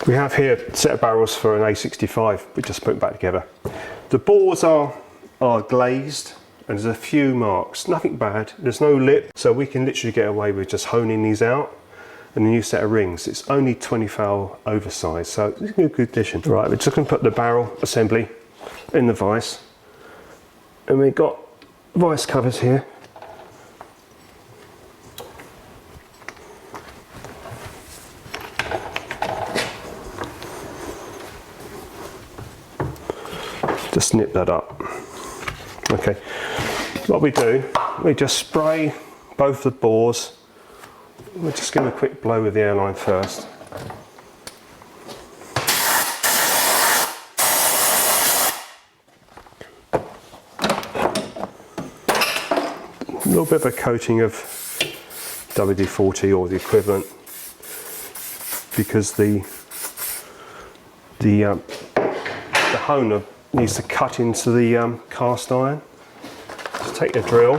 We have here a set of barrels for an A65. We just put them back together. The bores are glazed and there's a few marks, nothing bad. There's no lip, so we can literally get away with just honing these out. And a new set of rings. It's only 20 thou oversized, so it's in good condition. Right, we're just going to put the barrel assembly in the vise. And we've got vise covers here. Just snip that up. Okay, what we do, we just spray both the bores. We'll just give them a quick blow with the airline first. A little bit of a coating of WD-40 or the equivalent, because the honer needs to cut into the cast iron. Just take the drill.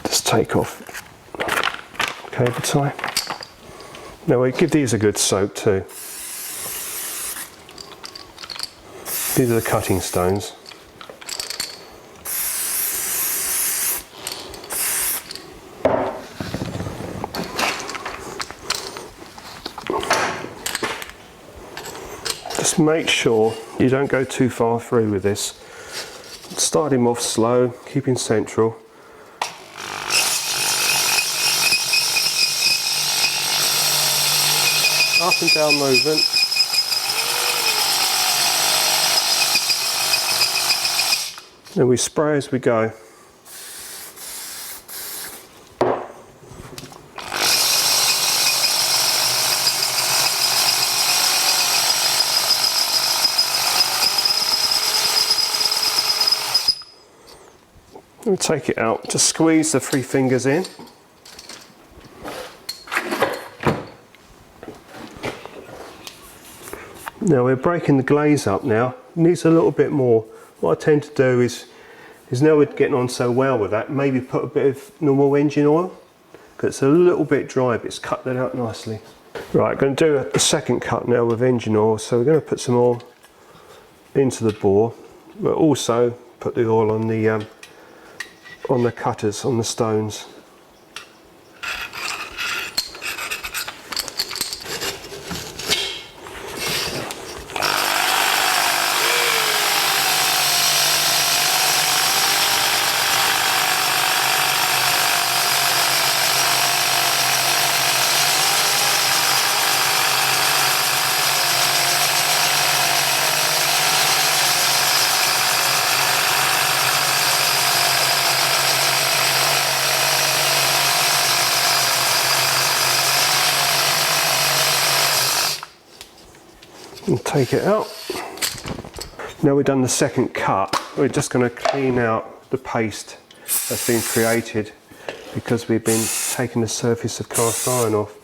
Just take off cable tie. Now we give these a good soak too. These are the cutting stones. Just make sure you don't go too far through with this. Start him off slow, keeping central. Up and down movement. Then we spray as we go. We'll take it out, just squeeze the 3 fingers in. Now we're breaking the glaze up now. It needs a little bit more. What I tend to do is now we're getting on so well with that, maybe put a bit of normal engine oil, because it's a little bit dry, but it's cut that out nicely. Right, I'm going to do a second cut now with engine oil, so we're going to put some oil into the bore, but also put the oil on the cutters, on the stones. And take it out. Now we've done the second cut, we're just going to clean out the paste that's been created, because we've been taking the surface of cast iron off,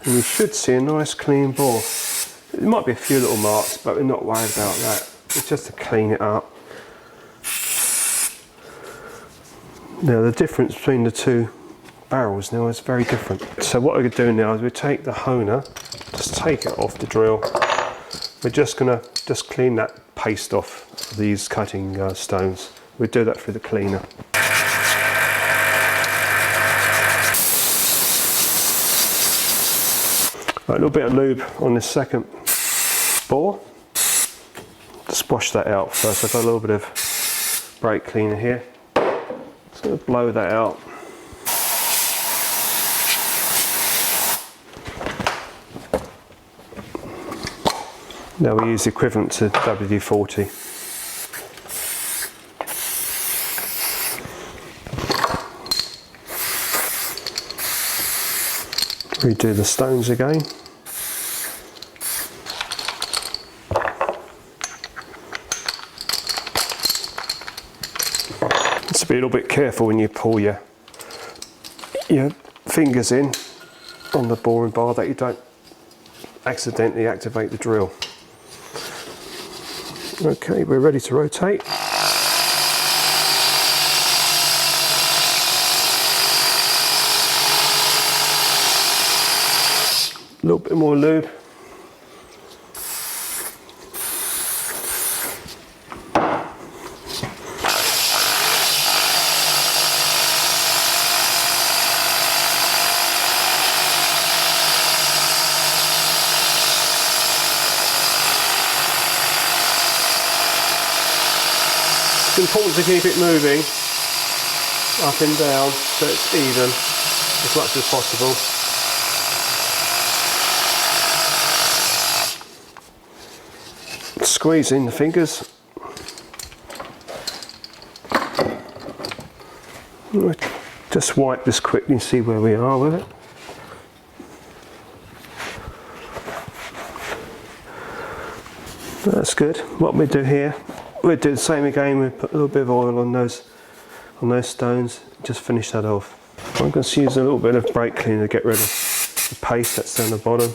and we should see a nice clean bore. There might be a few little marks, but we're not worried about that. It's just to clean it up. Now the difference between the 2 barrels now is very different. So what we're doing now is we take the honer, just take it off the drill. We're just going to clean that paste off these cutting stones. We'll do that through the cleaner. Right, a little bit of lube on this second bore. Just wash that out first. I've got a little bit of brake cleaner here. Just going to blow that out. Now we use the equivalent to WD-40. Redo the stones again. Just be a little bit careful when you pull your fingers in on the boring bar, that you don't accidentally activate the drill. Okay, we're ready to rotate. A little bit more lube. It's important to keep it moving up and down so it's even as much as possible. Squeeze in the fingers. Just wipe this quickly and see where we are with it. That's good. What we do here, we'll do the same again. We put a little bit of oil on those stones. Just finish that off. I'm going to use a little bit of brake cleaner to get rid of the paste that's down the bottom.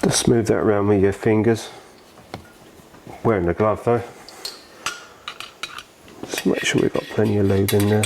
Just move that around with your fingers. Wearing the glove though. Just make sure we've got plenty of lube in there.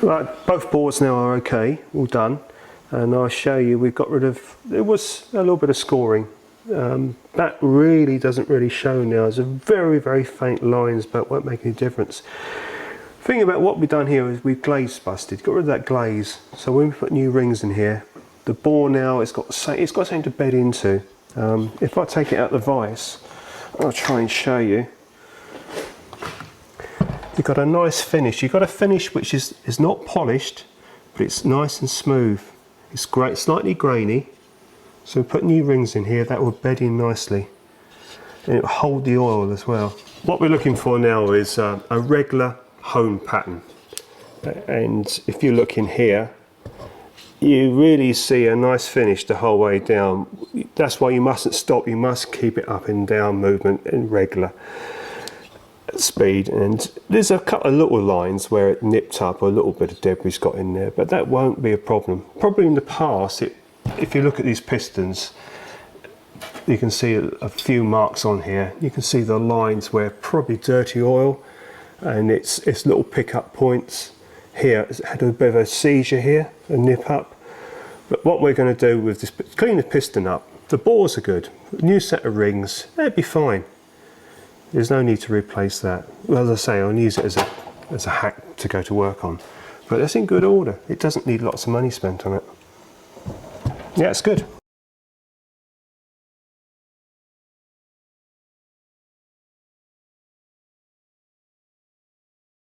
Right, both boards now are okay, all done, and I'll show you we've got rid of, there was a little bit of scoring. That really doesn't really show now. There's a very faint lines, but won't make any difference. Thing about what we've done here is we've glaze busted, got rid of that glaze. So when we put new rings in here, the bore now it's got something to bed into. If I take it out the vise, I'll try and show you. You've got a nice finish. You've got a finish which is not polished, but it's nice and smooth. It's great, slightly grainy. So we put new rings in here, that will bed in nicely. And it will hold the oil as well. What we're looking for now is a regular hone pattern. And if you look in here, you really see a nice finish the whole way down. That's why you mustn't stop, you must keep it up and down movement in regular speed. And there's a couple of little lines where it nipped up, or a little bit of debris got in there, but that won't be a problem. Probably in the past, if you look at these pistons, you can see a few marks on here. You can see the lines where probably dirty oil, and it's little pickup points. Here, it's had a bit of a seizure here, a nip up. But what we're going to do with this, clean the piston up. The bores are good. New set of rings, they'd be fine. There's no need to replace that. Well, as I say, I'll use it as a hack to go to work on. But it's in good order. It doesn't need lots of money spent on it. Yeah, it's good.